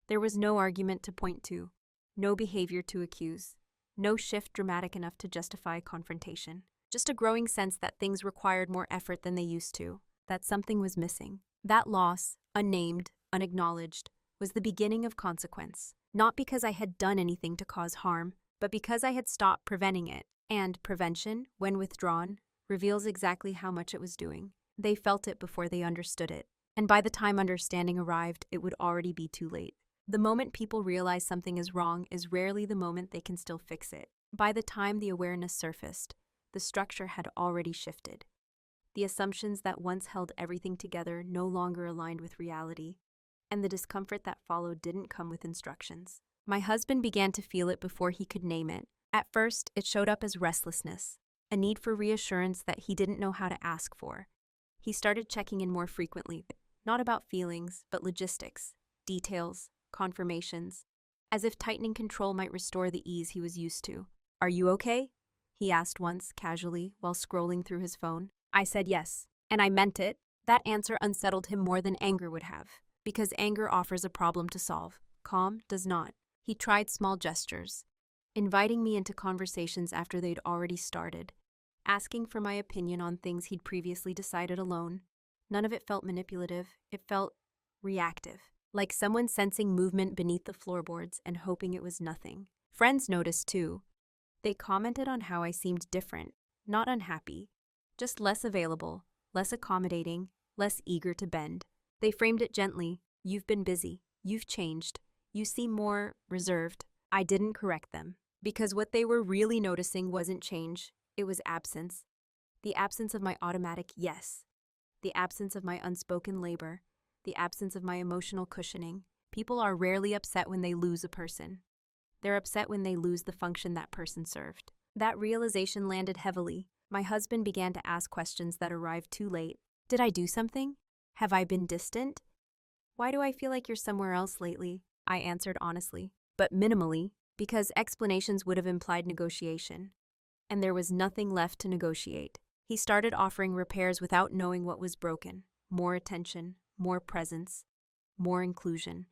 There was no argument to point to, no behavior to accuse, no shift dramatic enough to justify confrontation. Just a growing sense that things required more effort than they used to, that something was missing. That loss, unnamed, unacknowledged, was the beginning of consequence. Not because I had done anything to cause harm, but because I had stopped preventing it. And prevention, when withdrawn, reveals exactly how much it was doing. They felt it before they understood it. And by the time understanding arrived, it would already be too late. The moment people realize something is wrong is rarely the moment they can still fix it. By the time the awareness surfaced, the structure had already shifted. The assumptions that once held everything together no longer aligned with reality, and the discomfort that followed didn't come with instructions. My husband began to feel it before he could name it. At first, it showed up as restlessness, a need for reassurance that he didn't know how to ask for. He started checking in more frequently, not about feelings, but logistics, details, confirmations, as if tightening control might restore the ease he was used to. "Are you okay?" he asked once, casually, while scrolling through his phone. I said yes, and I meant it. That answer unsettled him more than anger would have, because anger offers a problem to solve. Calm does not. He tried small gestures, inviting me into conversations after they'd already started, asking for my opinion on things he'd previously decided alone. None of it felt manipulative. It felt reactive, like someone sensing movement beneath the floorboards and hoping it was nothing. Friends noticed too. They commented on how I seemed different, not unhappy, just less available, less accommodating, less eager to bend. They framed it gently. "You've been busy. You've changed. You seem more reserved." I didn't correct them, because what they were really noticing wasn't change. It was absence. The absence of my automatic yes. The absence of my unspoken labor. The absence of my emotional cushioning. People are rarely upset when they lose a person. They're upset when they lose the function that person served. That realization landed heavily. My husband began to ask questions that arrived too late. Did I do something? Have I been distant? Why do I feel like you're somewhere else lately? I answered honestly, but minimally, because explanations would have implied negotiation. And there was nothing left to negotiate. He started offering repairs without knowing what was broken. More attention, more presence, more inclusion.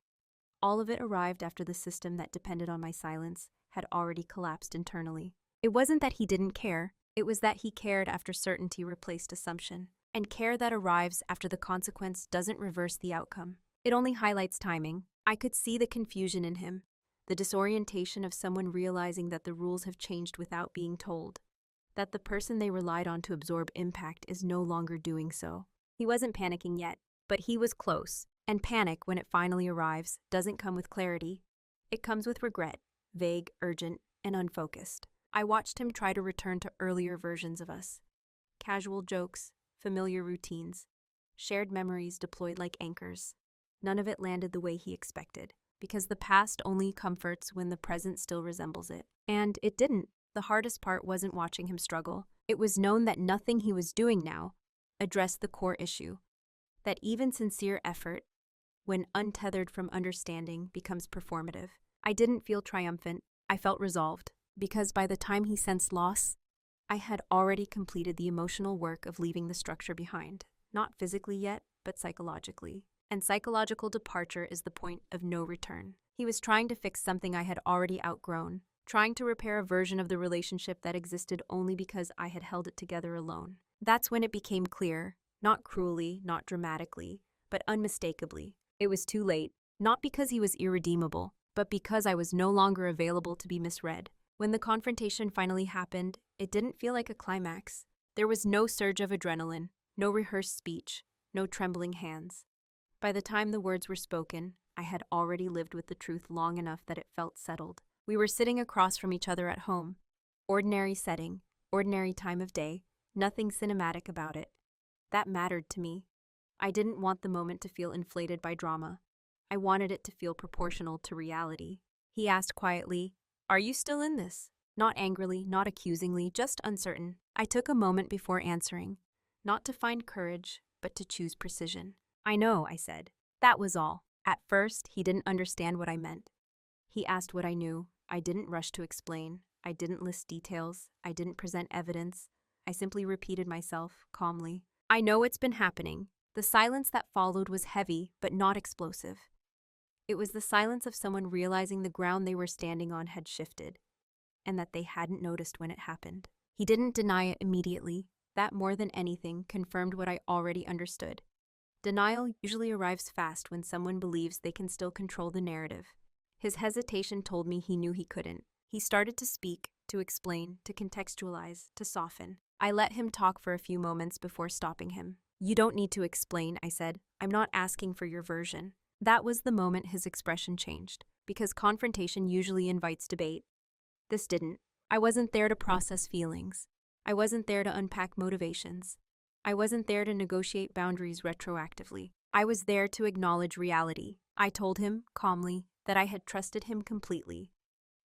All of it arrived after the system that depended on my silence had already collapsed internally. It wasn't that he didn't care, it was that he cared after certainty replaced assumption. And care that arrives after the consequence doesn't reverse the outcome. It only highlights timing. I could see the confusion in him, the disorientation of someone realizing that the rules have changed without being told, that the person they relied on to absorb impact is no longer doing so. He wasn't panicking yet, but he was close, and panic, when it finally arrives, doesn't come with clarity. It comes with regret, vague, urgent, and unfocused. I watched him try to return to earlier versions of us. Casual jokes, familiar routines, shared memories deployed like anchors. None of it landed the way he expected, because the past only comforts when the present still resembles it. And it didn't. The hardest part wasn't watching him struggle. It was known that nothing he was doing now addressed the core issue, that even sincere effort, when untethered from understanding, becomes performative. I didn't feel triumphant. I felt resolved, because by the time he sensed loss, I had already completed the emotional work of leaving the structure behind. Not physically yet, but psychologically. And psychological departure is the point of no return. He was trying to fix something I had already outgrown, trying to repair a version of the relationship that existed only because I had held it together alone. That's when it became clear, not cruelly, not dramatically, but unmistakably. It was too late, not because he was irredeemable, but because I was no longer available to be misread. When the confrontation finally happened, it didn't feel like a climax. There was no surge of adrenaline, no rehearsed speech, no trembling hands. By the time the words were spoken, I had already lived with the truth long enough that it felt settled. We were sitting across from each other at home. Ordinary setting, ordinary time of day, nothing cinematic about it. That mattered to me. I didn't want the moment to feel inflated by drama. I wanted it to feel proportional to reality. He asked quietly, "Are you still in this?" Not angrily, not accusingly, just uncertain. I took a moment before answering, not to find courage, but to choose precision. "I know," I said. That was all. At first, he didn't understand what I meant. He asked what I knew. I didn't rush to explain. I didn't list details. I didn't present evidence. I simply repeated myself, calmly. "I know it's been happening." The silence that followed was heavy, but not explosive. It was the silence of someone realizing the ground they were standing on had shifted, and that they hadn't noticed when it happened. He didn't deny it immediately. That, more than anything, confirmed what I already understood. Denial usually arrives fast when someone believes they can still control the narrative. His hesitation told me he knew he couldn't. He started to speak, to explain, to contextualize, to soften. I let him talk for a few moments before stopping him. "You don't need to explain," I said. "I'm not asking for your version." That was the moment his expression changed, because confrontation usually invites debate. This didn't. I wasn't there to process feelings. I wasn't there to unpack motivations. I wasn't there to negotiate boundaries retroactively. I was there to acknowledge reality. I told him, calmly, that I had trusted him completely,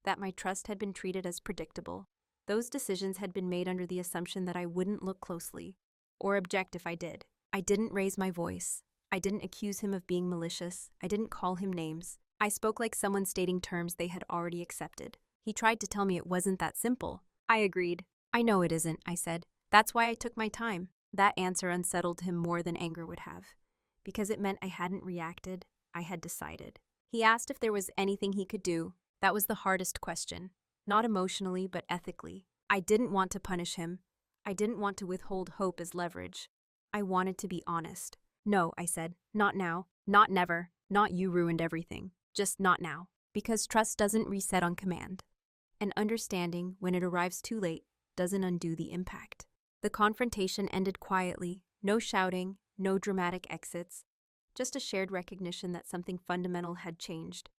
that my trust had been treated as predictable. Those decisions had been made under the assumption that I wouldn't look closely, or object if I did. I didn't raise my voice. I didn't accuse him of being malicious. I didn't call him names. I spoke like someone stating terms they had already accepted. He tried to tell me it wasn't that simple. I agreed. "I know it isn't," I said. "That's why I took my time." That answer unsettled him more than anger would have, because it meant I hadn't reacted, I had decided. He asked if there was anything he could do. That was the hardest question, not emotionally, but ethically. I didn't want to punish him. I didn't want to withhold hope as leverage. I wanted to be honest. "No," I said. "Not now. Not never. Not you ruined everything. Just not now." Because trust doesn't reset on command. And understanding, when it arrives too late, doesn't undo the impact. The confrontation ended quietly. No shouting, no dramatic exits. Just a shared recognition that something fundamental had changed,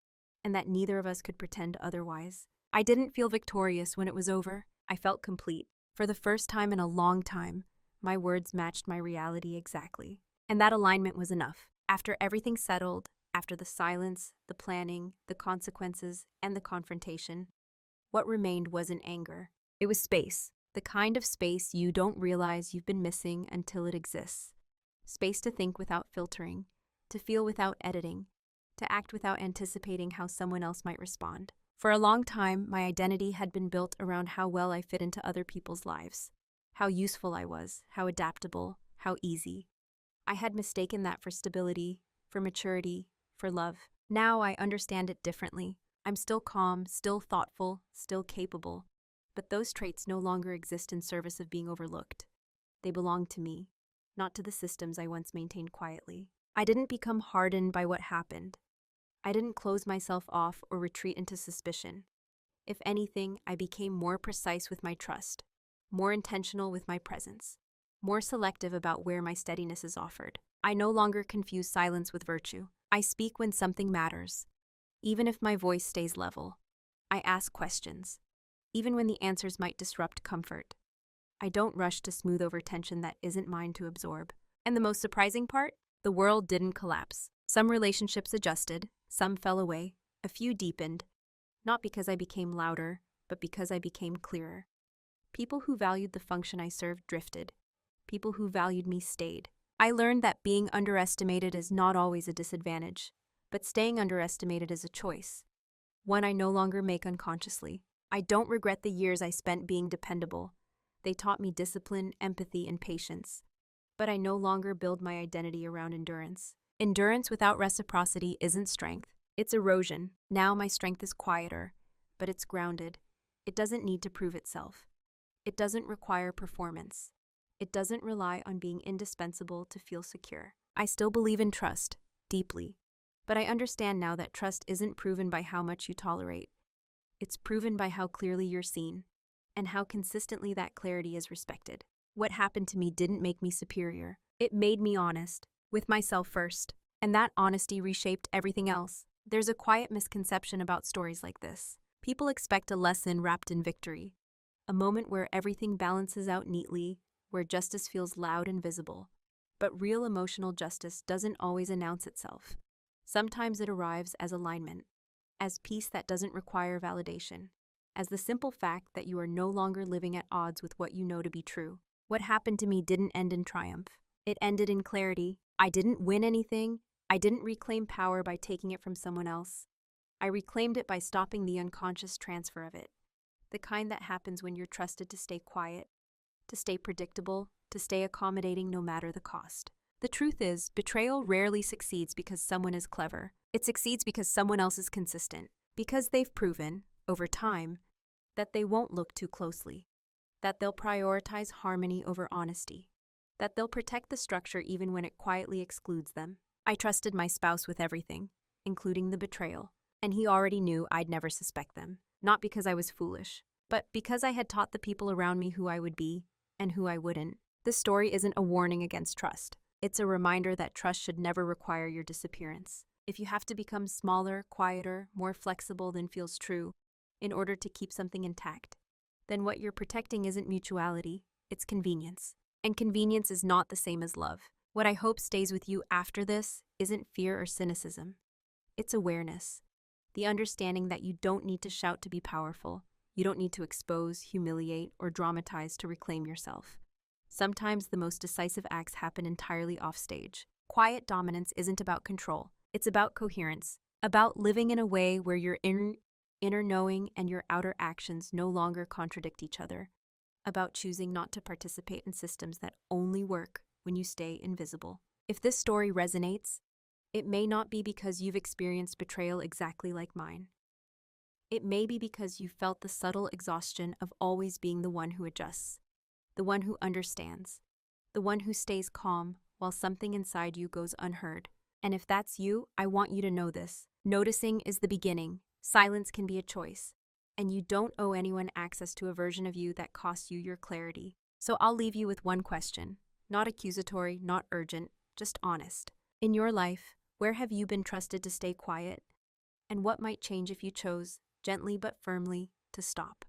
and that neither of us could pretend otherwise. I didn't feel victorious when it was over. I felt complete. For the first time in a long time, my words matched my reality exactly. And that alignment was enough. After everything settled, after the silence, the planning, the consequences, and the confrontation, what remained wasn't anger. It was space. The kind of space you don't realize you've been missing until it exists. Space to think without filtering, to feel without editing, to act without anticipating how someone else might respond. For a long time, my identity had been built around how well I fit into other people's lives, how useful I was, how adaptable, how easy. I had mistaken that for stability, for maturity, for love. Now I understand it differently. I'm still calm, still thoughtful, still capable. But those traits no longer exist in service of being overlooked. They belong to me, not to the systems I once maintained quietly. I didn't become hardened by what happened. I didn't close myself off or retreat into suspicion. If anything, I became more precise with my trust, more intentional with my presence, more selective about where my steadiness is offered. I no longer confuse silence with virtue. I speak when something matters. Even if my voice stays level, I ask questions, even when the answers might disrupt comfort. I don't rush to smooth over tension that isn't mine to absorb. And the most surprising part? The world didn't collapse. Some relationships adjusted, some fell away, a few deepened, not because I became louder, but because I became clearer. People who valued the function I served drifted. People who valued me stayed. I learned that being underestimated is not always a disadvantage, but staying underestimated is a choice, one I no longer make unconsciously. I don't regret the years I spent being dependable. They taught me discipline, empathy, and patience. But I no longer build my identity around endurance. Endurance without reciprocity isn't strength. It's erosion. Now my strength is quieter, but it's grounded. It doesn't need to prove itself. It doesn't require performance. It doesn't rely on being indispensable to feel secure. I still believe in trust, deeply. But I understand now that trust isn't proven by how much you tolerate. It's proven by how clearly you're seen, and how consistently that clarity is respected. What happened to me didn't make me superior. It made me honest, with myself first. And that honesty reshaped everything else. There's a quiet misconception about stories like this. People expect a lesson wrapped in victory, a moment where everything balances out neatly, where justice feels loud and visible. But real emotional justice doesn't always announce itself. Sometimes it arrives as alignment, as peace that doesn't require validation, as the simple fact that you are no longer living at odds with what you know to be true. What happened to me didn't end in triumph. It ended in clarity. I didn't win anything. I didn't reclaim power by taking it from someone else. I reclaimed it by stopping the unconscious transfer of it, the kind that happens when you're trusted to stay quiet, to stay predictable, to stay accommodating no matter the cost. The truth is, betrayal rarely succeeds because someone is clever. It succeeds because someone else is consistent, because they've proven, over time, that they won't look too closely, that they'll prioritize harmony over honesty, that they'll protect the structure even when it quietly excludes them. I trusted my spouse with everything, including the betrayal, and he already knew I'd never suspect them, not because I was foolish, but because I had taught the people around me who I would be and who I wouldn't. This story isn't a warning against trust. It's a reminder that trust should never require your disappearance. If you have to become smaller, quieter, more flexible than feels true in order to keep something intact, then what you're protecting isn't mutuality, it's convenience. And convenience is not the same as love. What I hope stays with you after this isn't fear or cynicism. It's awareness. The understanding that you don't need to shout to be powerful. You don't need to expose, humiliate, or dramatize to reclaim yourself. Sometimes the most decisive acts happen entirely offstage. Quiet dominance isn't about control. It's about coherence, about living in a way where your inner knowing and your outer actions no longer contradict each other, about choosing not to participate in systems that only work when you stay invisible. If this story resonates, it may not be because you've experienced betrayal exactly like mine. It may be because you felt the subtle exhaustion of always being the one who adjusts, the one who understands, the one who stays calm while something inside you goes unheard. And if that's you, I want you to know this. Noticing is the beginning. Silence can be a choice. And you don't owe anyone access to a version of you that costs you your clarity. So I'll leave you with one question. Not accusatory, not urgent, just honest. In your life, where have you been trusted to stay quiet? And what might change if you chose, gently but firmly, to stop?